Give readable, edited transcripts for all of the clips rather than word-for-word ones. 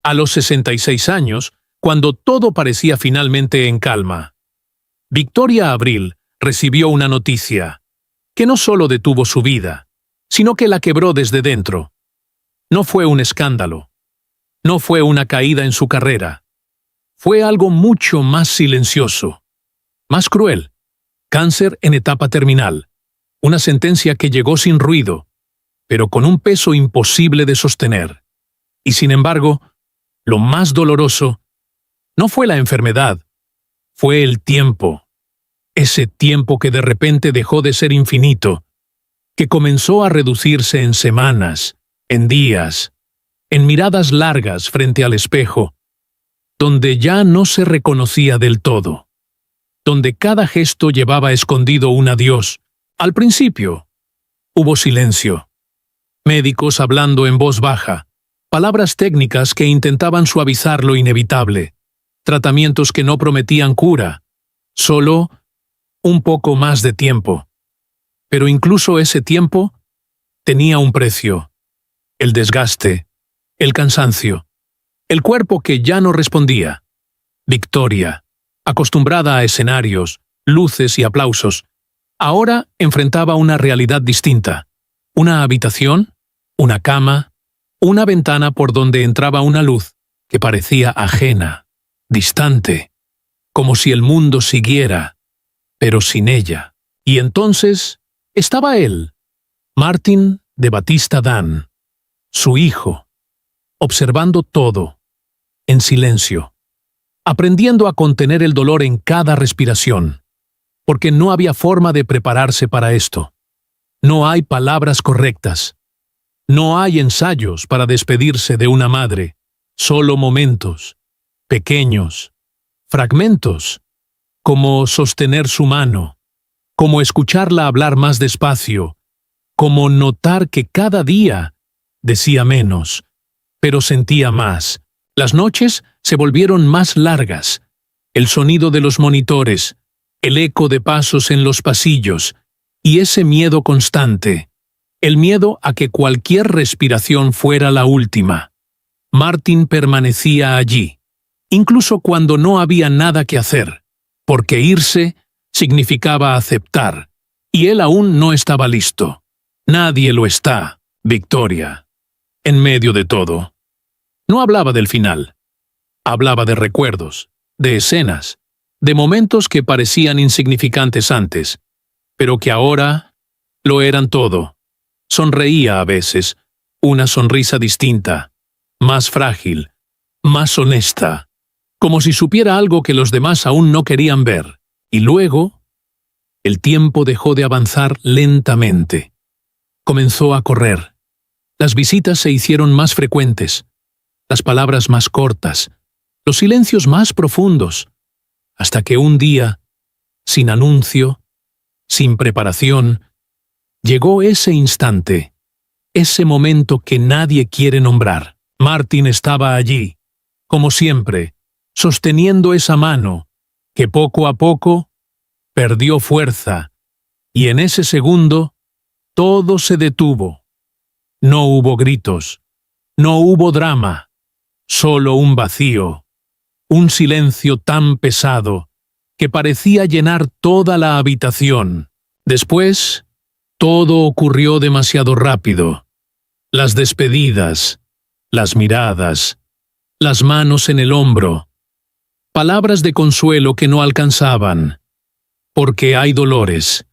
A los 66 años, cuando todo parecía finalmente en calma, Victoria Abril recibió una noticia que no solo detuvo su vida, sino que la quebró desde dentro. No fue un escándalo. No fue una caída en su carrera. Fue algo mucho más silencioso, más cruel. Cáncer en etapa terminal. Una sentencia que llegó sin ruido, pero con un peso imposible de sostener. Y sin embargo, lo más doloroso no fue la enfermedad, fue el tiempo. Ese tiempo que de repente dejó de ser infinito, que comenzó a reducirse en semanas, en días, en miradas largas frente al espejo, donde ya no se reconocía del todo, donde cada gesto llevaba escondido un adiós. Al principio, hubo silencio. Médicos hablando en voz baja, palabras técnicas que intentaban suavizar lo inevitable, tratamientos que no prometían cura, solo un poco más de tiempo. Pero incluso ese tiempo tenía un precio: el desgaste, el cansancio, el cuerpo que ya no respondía. Victoria, acostumbrada a escenarios, luces y aplausos, ahora enfrentaba una realidad distinta. Una habitación, una cama, una ventana por donde entraba una luz que parecía ajena, distante, como si el mundo siguiera, pero sin ella. Y entonces estaba él, Martin de Batista Dan, su hijo, observando todo, en silencio, aprendiendo a contener el dolor en cada respiración, porque no había forma de prepararse para esto. No hay palabras correctas. No hay ensayos para despedirse de una madre, solo momentos, pequeños, fragmentos, como sostener su mano, como escucharla hablar más despacio, como notar que cada día decía menos, pero sentía más. Las noches se volvieron más largas, el sonido de los monitores, el eco de pasos en los pasillos, y ese miedo constante, el miedo a que cualquier respiración fuera la última. Martin permanecía allí, incluso cuando no había nada que hacer, porque irse significaba aceptar, y él aún no estaba listo. Nadie lo está, Victoria. En medio de todo. No hablaba del final. Hablaba de recuerdos, de escenas, de momentos que parecían insignificantes antes, pero que ahora lo eran todo. Sonreía a veces, una sonrisa distinta, más frágil, más honesta, como si supiera algo que los demás aún no querían ver. Y luego, el tiempo dejó de avanzar lentamente. Comenzó a correr. Las visitas se hicieron más frecuentes, las palabras más cortas, los silencios más profundos, hasta que un día, sin anuncio, sin preparación, llegó ese instante, ese momento que nadie quiere nombrar. Martin estaba allí, como siempre, sosteniendo esa mano, que poco a poco perdió fuerza, y en ese segundo todo se detuvo. No hubo gritos, no hubo drama, solo un vacío, un silencio tan pesado que parecía llenar toda la habitación. Después, todo ocurrió demasiado rápido. Las despedidas, las miradas, las manos en el hombro, palabras de consuelo que no alcanzaban, porque hay dolores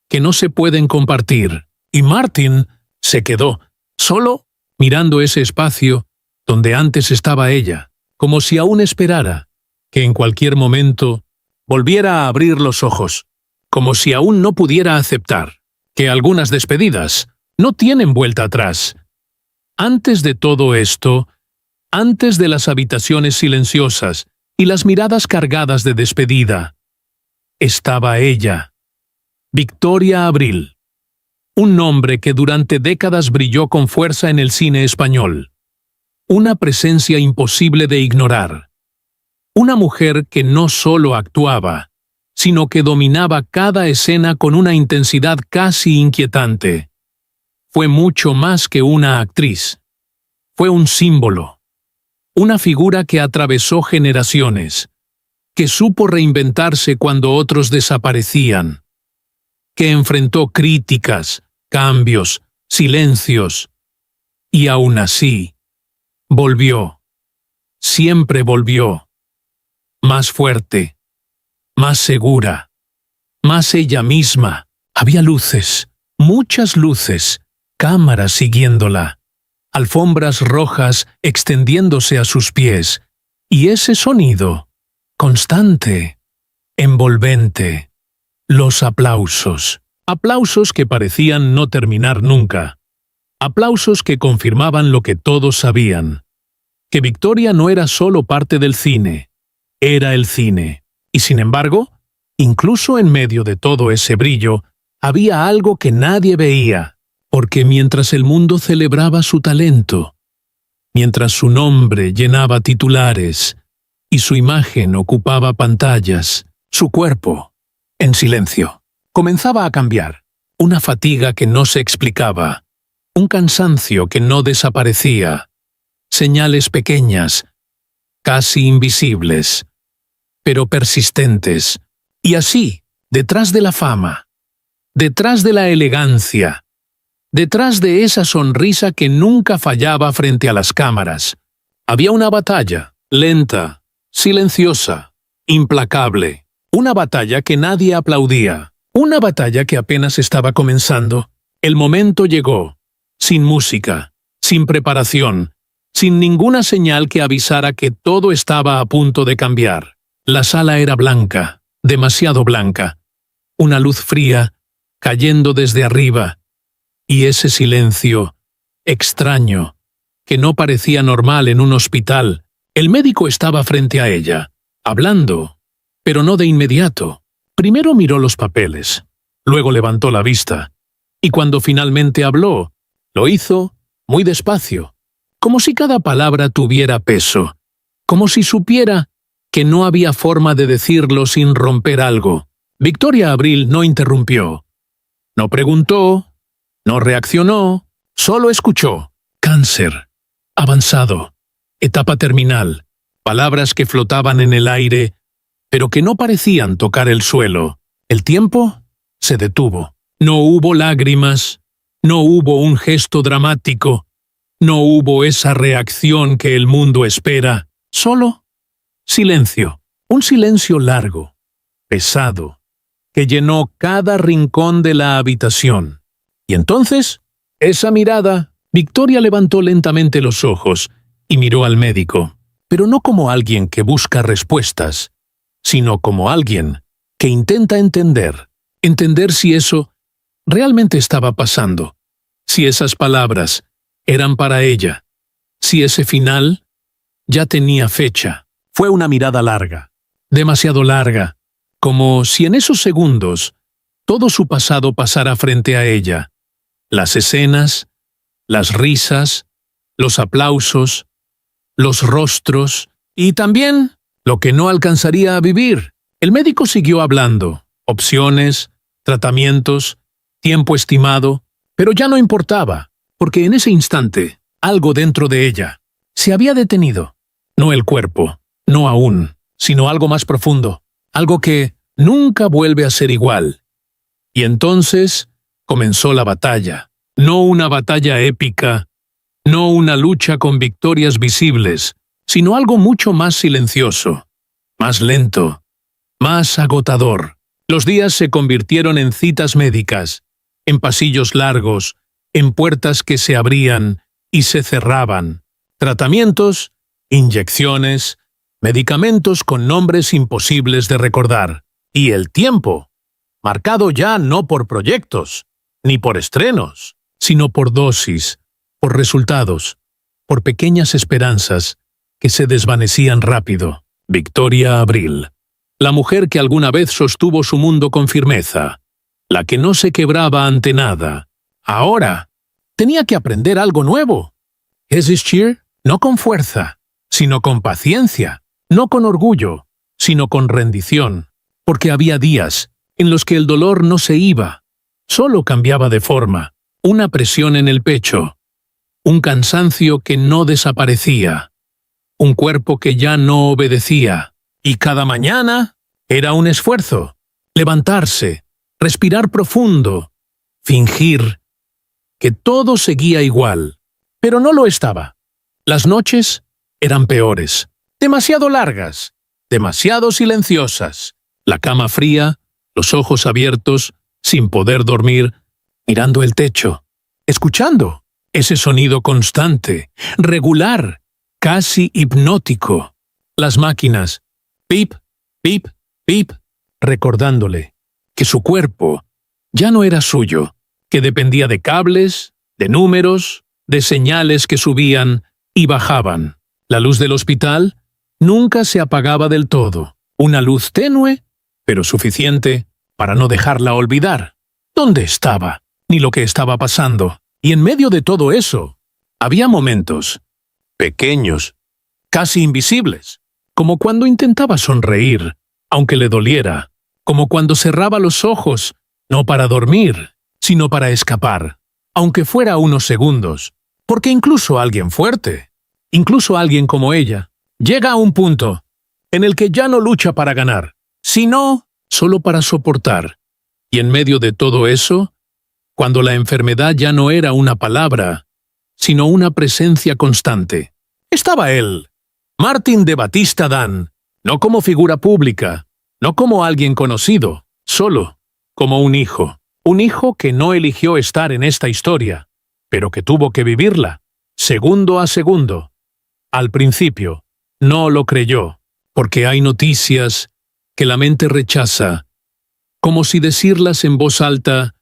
que no se pueden compartir. Y Martin se quedó, solo, mirando ese espacio donde antes estaba ella, como si aún esperara que en cualquier momento volviera a abrir los ojos, como si aún no pudiera aceptar que algunas despedidas no tienen vuelta atrás. Antes de todo esto, antes de las habitaciones silenciosas y las miradas cargadas de despedida, estaba ella, Victoria Abril, un nombre que durante décadas brilló con fuerza en el cine español, una presencia imposible de ignorar, una mujer que no solo actuaba, sino que dominaba cada escena con una intensidad casi inquietante. Fue mucho más que una actriz. Fue un símbolo. una figura que atravesó generaciones, que supo reinventarse cuando otros desaparecían, que enfrentó críticas, cambios, silencios, y aún así, volvió, siempre volvió, más fuerte, más segura, más ella misma. Había luces, muchas luces, cámaras siguiéndola, alfombras rojas extendiéndose a sus pies, y ese sonido, constante, envolvente, los aplausos. Aplausos que parecían no terminar nunca. Aplausos que confirmaban lo que todos sabían, que Victoria no era solo parte del cine, era el cine. Y sin embargo, incluso en medio de todo ese brillo, había algo que nadie veía, porque mientras el mundo celebraba su talento, mientras su nombre llenaba titulares y su imagen ocupaba pantallas, su cuerpo, en silencio, comenzaba a cambiar. Una fatiga que no se explicaba, un cansancio que no desaparecía, señales pequeñas, casi invisibles, pero persistentes. Y así, detrás de la fama, detrás de la elegancia, detrás de esa sonrisa que nunca fallaba frente a las cámaras, había una batalla, lenta, silenciosa, implacable. Una batalla que nadie aplaudía. Una batalla que apenas estaba comenzando. El momento llegó, sin música, sin preparación, sin ninguna señal que avisara que todo estaba a punto de cambiar. La sala era blanca, demasiado blanca. Una luz fría, cayendo desde arriba. Y ese silencio, extraño, que no parecía normal en un hospital. El médico estaba frente a ella, hablando, pero no de inmediato. Primero miró los papeles, luego levantó la vista, y cuando finalmente habló, lo hizo muy despacio, como si cada palabra tuviera peso, como si supiera que no había forma de decirlo sin romper algo. Victoria Abril no interrumpió, no preguntó, no reaccionó, solo escuchó. Cáncer, avanzado, etapa terminal, palabras que flotaban en el aire, pero que no parecían tocar el suelo. El tiempo se detuvo. No hubo lágrimas, no hubo un gesto dramático, no hubo esa reacción que el mundo espera, solo silencio, un silencio largo, pesado, que llenó cada rincón de la habitación. Y entonces, esa mirada, Victoria levantó lentamente los ojos y miró al médico, pero no como alguien que busca respuestas, sino como alguien que intenta entender si eso realmente estaba pasando, si esas palabras eran para ella, si ese final ya tenía fecha. Fue una mirada larga, demasiado larga, como si en esos segundos todo su pasado pasara frente a ella. Las escenas, las risas, los aplausos, los rostros y también lo que no alcanzaría a vivir. El médico siguió hablando, opciones, tratamientos, tiempo estimado, pero ya no importaba, porque en ese instante, algo dentro de ella se había detenido. No el cuerpo, no aún, sino algo más profundo, algo que nunca vuelve a ser igual. Y entonces comenzó la batalla, no una batalla épica, no una lucha con victorias visibles, sino algo mucho más silencioso, más lento, más agotador. Los días se convirtieron en citas médicas, en pasillos largos, en puertas que se abrían y se cerraban, tratamientos, inyecciones, medicamentos con nombres imposibles de recordar. Y el tiempo, marcado ya no por proyectos, ni por estrenos, sino por dosis, por resultados, por pequeñas esperanzas que se desvanecían rápido. Victoria Abril, la mujer que alguna vez sostuvo su mundo con firmeza, la que no se quebraba ante nada, ahora tenía que aprender algo nuevo. Resistir, no con fuerza, sino con paciencia, no con orgullo, sino con rendición, porque había días en los que el dolor no se iba, solo cambiaba de forma, una presión en el pecho, un cansancio que no desaparecía, un cuerpo que ya no obedecía, y cada mañana era un esfuerzo. Levantarse, respirar profundo, fingir que todo seguía igual, pero no lo estaba. Las noches eran peores, demasiado largas, demasiado silenciosas, la cama fría, los ojos abiertos, sin poder dormir, mirando el techo, escuchando ese sonido constante, regular, casi hipnótico. Las máquinas, pip, pip, pip, recordándole que su cuerpo ya no era suyo, que dependía de cables, de números, de señales que subían y bajaban. La luz del hospital nunca se apagaba del todo, una luz tenue, pero suficiente para no dejarla olvidar dónde estaba, ni lo que estaba pasando. Y en medio de todo eso, había momentos, pequeños, casi invisibles, como cuando intentaba sonreír, aunque le doliera, como cuando cerraba los ojos, no para dormir, sino para escapar, aunque fuera unos segundos, porque incluso alguien fuerte, incluso alguien como ella, llega a un punto en el que ya no lucha para ganar, sino solo para soportar. Y en medio de todo eso, cuando la enfermedad ya no era una palabra, sino una presencia constante, estaba él, Martin de Batista Dan, no como figura pública, no como alguien conocido, solo como un hijo que no eligió estar en esta historia, pero que tuvo que vivirla, segundo a segundo. Al principio, no lo creyó, porque hay noticias que la mente rechaza, como si decirlas en voz alta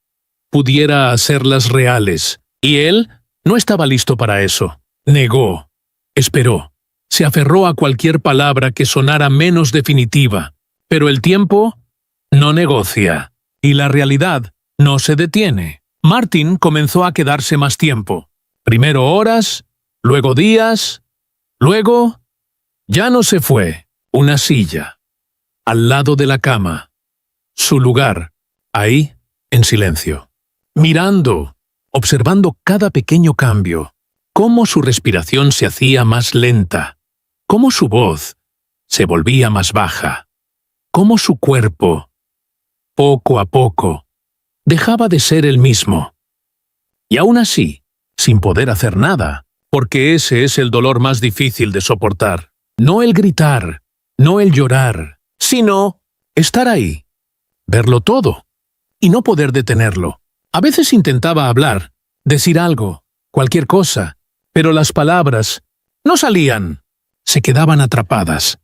pudiera hacerlas reales, y él no estaba listo para eso. Negó, esperó, se aferró a cualquier palabra que sonara menos definitiva, pero el tiempo no negocia, y la realidad no se detiene. Martin comenzó a quedarse más tiempo, primero horas, luego días, luego ya no se fue, una silla, al lado de la cama, su lugar, ahí, en silencio, mirando, observando cada pequeño cambio, cómo su respiración se hacía más lenta, cómo su voz se volvía más baja, cómo su cuerpo, poco a poco, dejaba de ser el mismo. Y aún así, sin poder hacer nada, porque ese es el dolor más difícil de soportar. No el gritar, no el llorar, sino estar ahí, verlo todo, y no poder detenerlo. A veces intentaba hablar, decir algo, cualquier cosa, pero las palabras no salían, se quedaban atrapadas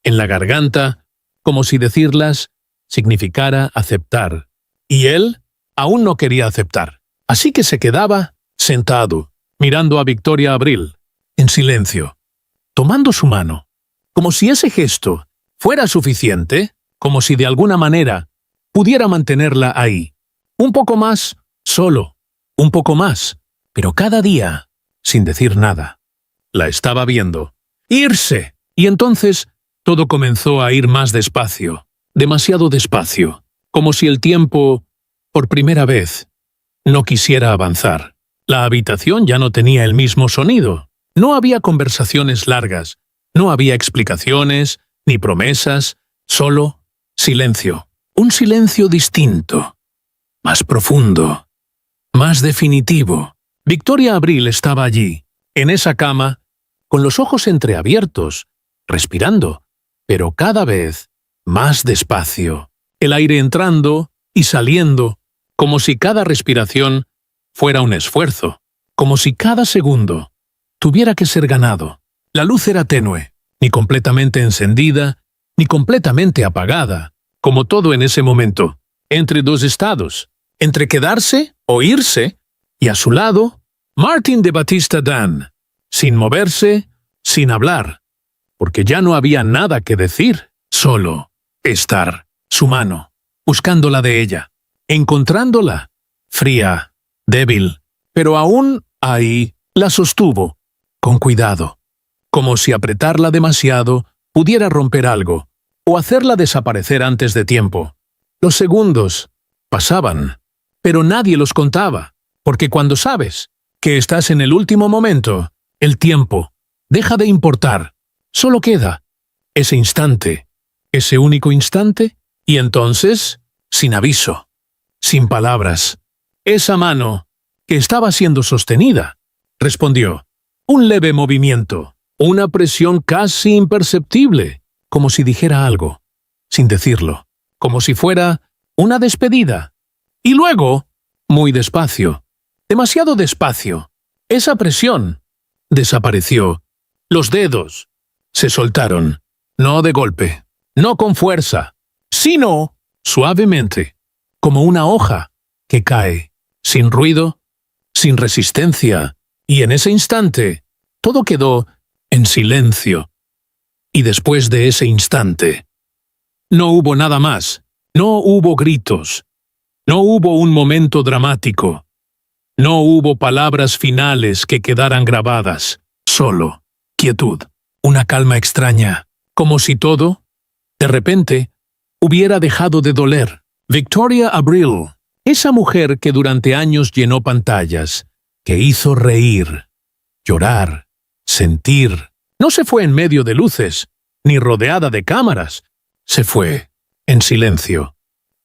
en la garganta, como si decirlas significara aceptar. Y él aún no quería aceptar. Así que se quedaba sentado, mirando a Victoria Abril, en silencio, tomando su mano, como si ese gesto fuera suficiente, como si de alguna manera pudiera mantenerla ahí. Un poco más, solo, un poco más, pero cada día, sin decir nada. La estaba viendo. ¡Irse! Y entonces todo comenzó a ir más despacio, demasiado despacio, como si el tiempo, por primera vez, no quisiera avanzar. La habitación ya no tenía el mismo sonido. No había conversaciones largas, no había explicaciones, ni promesas, solo silencio. Un silencio distinto, más profundo, más definitivo. Victoria Abril estaba allí, en esa cama, con los ojos entreabiertos, respirando, pero cada vez más despacio. El aire entrando y saliendo, como si cada respiración fuera un esfuerzo, como si cada segundo tuviera que ser ganado. La luz era tenue, ni completamente encendida, ni completamente apagada, como todo en ese momento, entre dos estados, entre quedarse o irse, y a su lado, Martin de Batista Dan, sin moverse, sin hablar, porque ya no había nada que decir, solo estar, su mano, buscándola de ella, encontrándola, fría, débil, pero aún ahí la sostuvo, con cuidado, como si apretarla demasiado pudiera romper algo, o hacerla desaparecer antes de tiempo. Los segundos pasaban, pero nadie los contaba, porque cuando sabes que estás en el último momento, el tiempo deja de importar. Solo queda ese instante, ese único instante, y entonces, sin aviso, sin palabras, esa mano, que estaba siendo sostenida, respondió. Un leve movimiento, una presión casi imperceptible, como si dijera algo, sin decirlo, como si fuera una despedida. Y luego, muy despacio, demasiado despacio, esa presión desapareció. Los dedos se soltaron, no de golpe, no con fuerza, sino suavemente, como una hoja que cae, sin ruido, sin resistencia, y en ese instante todo quedó en silencio. Y después de ese instante, no hubo nada más, no hubo gritos, no hubo un momento dramático, no hubo palabras finales que quedaran grabadas, solo quietud, una calma extraña, como si todo, de repente, hubiera dejado de doler. Victoria Abril, esa mujer que durante años llenó pantallas, que hizo reír, llorar, sentir, no se fue en medio de luces, ni rodeada de cámaras, se fue en silencio,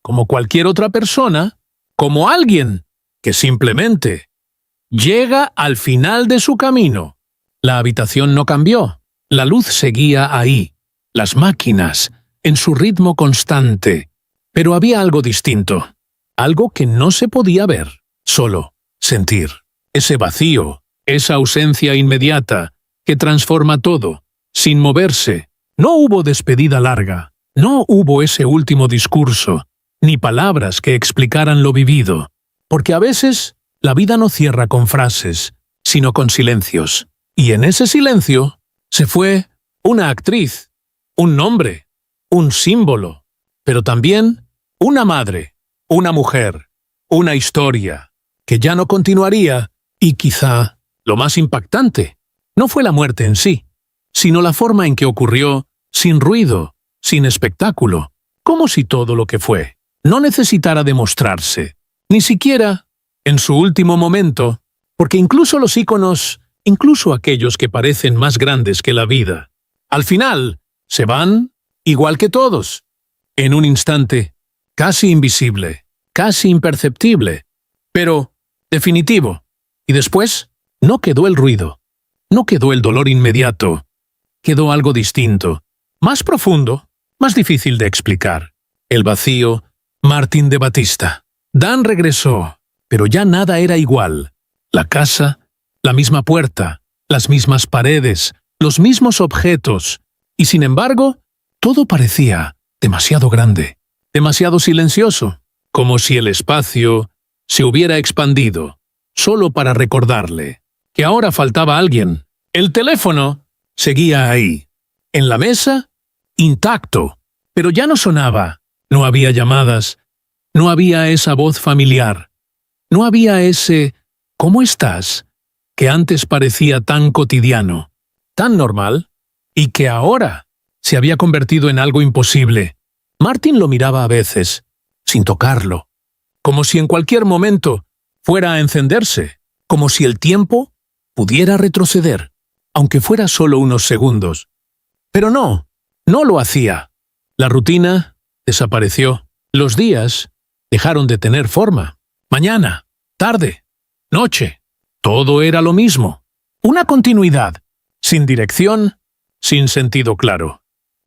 como cualquier otra persona, como alguien que simplemente llega al final de su camino. La habitación no cambió, la luz seguía ahí, las máquinas, en su ritmo constante, pero había algo distinto, algo que no se podía ver, solo sentir, ese vacío, esa ausencia inmediata que transforma todo, sin moverse. No hubo despedida larga, no hubo ese último discurso, ni palabras que explicaran lo vivido, porque a veces la vida no cierra con frases, sino con silencios, y en ese silencio se fue una actriz, un nombre, un símbolo, pero también una madre, una mujer, una historia, que ya no continuaría, y quizá lo más impactante, no fue la muerte en sí, sino la forma en que ocurrió, sin ruido, sin espectáculo, como si todo lo que fue no necesitara demostrarse, ni siquiera en su último momento, porque incluso los íconos, incluso aquellos que parecen más grandes que la vida, al final se van igual que todos, en un instante, casi invisible, casi imperceptible, pero definitivo. Y después no quedó el ruido, no quedó el dolor inmediato, quedó algo distinto, más profundo, más difícil de explicar. El vacío, Martín de Batista. Dan regresó, pero ya nada era igual. La casa, la misma puerta, las mismas paredes, los mismos objetos, y sin embargo, todo parecía demasiado grande, demasiado silencioso, como si el espacio se hubiera expandido, solo para recordarle que ahora faltaba alguien. El teléfono seguía ahí, en la mesa, intacto, pero ya no sonaba, no había llamadas, no había esa voz familiar, no había ese «¿Cómo estás?», que antes parecía tan cotidiano, tan normal, y que ahora se había convertido en algo imposible. Martin lo miraba a veces, sin tocarlo, como si en cualquier momento fuera a encenderse, como si el tiempo pudiera retroceder, aunque fuera solo unos segundos. Pero no lo hacía. La rutina desapareció. Los días dejaron de tener forma. Mañana, tarde, noche, todo era lo mismo. Una continuidad, sin dirección, sin sentido claro.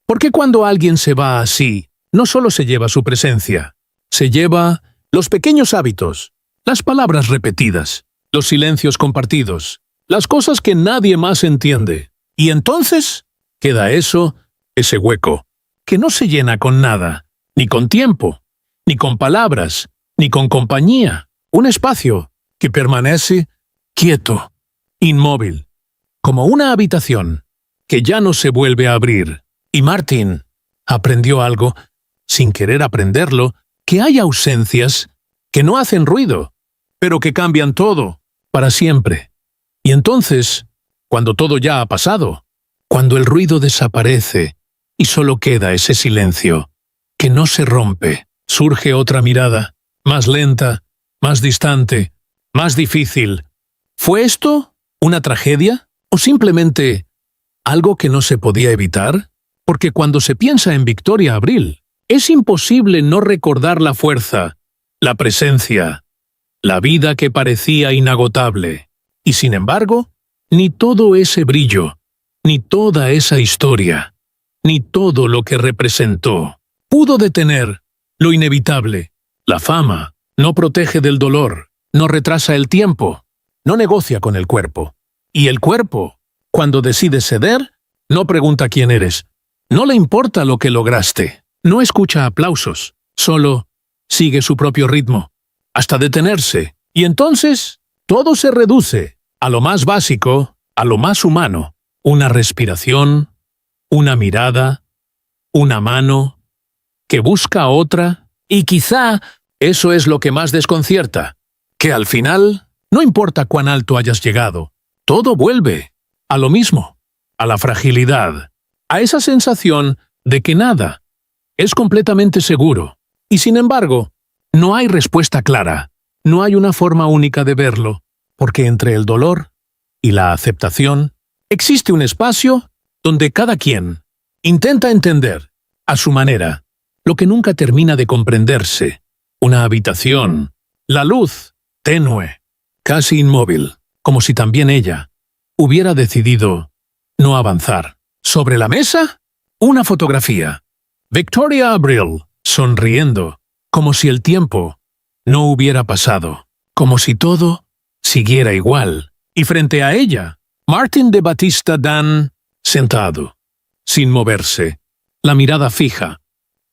Porque cuando alguien se va así, no solo se lleva su presencia, se lleva los pequeños hábitos, las palabras repetidas, los silencios compartidos, las cosas que nadie más entiende. Y entonces queda eso, ese hueco, que no se llena con nada, ni con tiempo, ni con palabras, ni con compañía. Un espacio que permanece quieto, inmóvil, como una habitación que ya no se vuelve a abrir. Y Martin aprendió algo, sin querer aprenderlo, que hay ausencias que no hacen ruido, pero que cambian todo, para siempre. Y entonces, cuando todo ya ha pasado, cuando el ruido desaparece y solo queda ese silencio, que no se rompe, surge otra mirada, más lenta, más distante, más difícil. ¿Fue esto una tragedia o simplemente ¿Algo que no se podía evitar? Porque cuando se piensa en Victoria Abril, es imposible no recordar la fuerza, la presencia, la vida que parecía inagotable. Y sin embargo, ni todo ese brillo, ni toda esa historia, ni todo lo que representó, pudo detener lo inevitable. La fama no protege del dolor, no retrasa el tiempo, no negocia con el cuerpo. Y el cuerpo, cuando decide ceder, no pregunta quién eres, no le importa lo que lograste, no escucha aplausos, solo sigue su propio ritmo, hasta detenerse. Y entonces, todo se reduce a lo más básico, a lo más humano. Una respiración, una mirada, una mano, que busca otra, y quizá eso es lo que más desconcierta, que al final, no importa cuán alto hayas llegado, todo vuelve a lo mismo, a la fragilidad, a esa sensación de que nada es completamente seguro. Y sin embargo, no hay respuesta clara, no hay una forma única de verlo, porque entre el dolor y la aceptación existe un espacio donde cada quien intenta entender, a su manera, lo que nunca termina de comprenderse. Una habitación, la luz, tenue, casi inmóvil, como si también ella hubiera decidido no avanzar. Sobre la mesa, una fotografía. Victoria Abril, sonriendo, como si el tiempo no hubiera pasado, como si todo siguiera igual. Y frente a ella, Martin de Batista Dan, sentado, sin moverse, la mirada fija,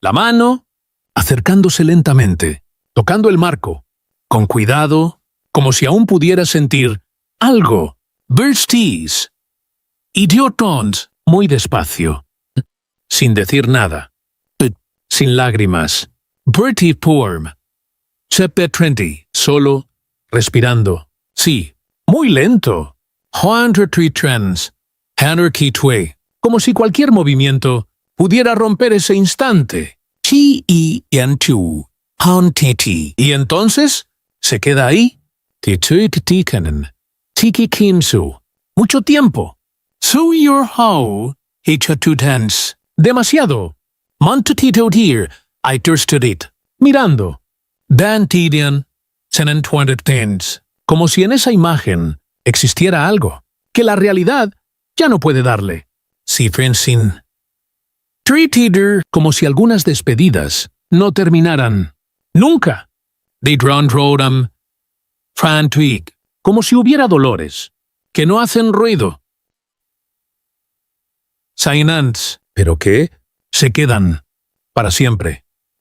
la mano acercándose lentamente, tocando el marco, con cuidado, como si aún pudiera sentir algo. Birdsties. Idiotons, muy despacio, sin decir nada, sin lágrimas. Bertie Porm. Chepe Trendy, solo, respirando. Sí, muy lento. Hunter Tree Trends. Anarchy Tway. Como si cualquier movimiento pudiera romper ese instante. T-E-N-2. Hunteti. Y entonces, se queda ahí. Tituikatikanen. Tiki Kimsu. Mucho tiempo. So your how. Hichatutans. Demasiado. Montutito dear. I thirsted it. Mirando. Dan Tidian. Senentuantetens. Como si en esa imagen existiera algo que la realidad ya no puede darle. Si Frensin. Treated, como si algunas despedidas no terminaran. Nunca. They drowned rodam. Fran Twig. Como si hubiera dolores que no hacen ruido. Sainants. ¿Pero qué? Se quedan para siempre.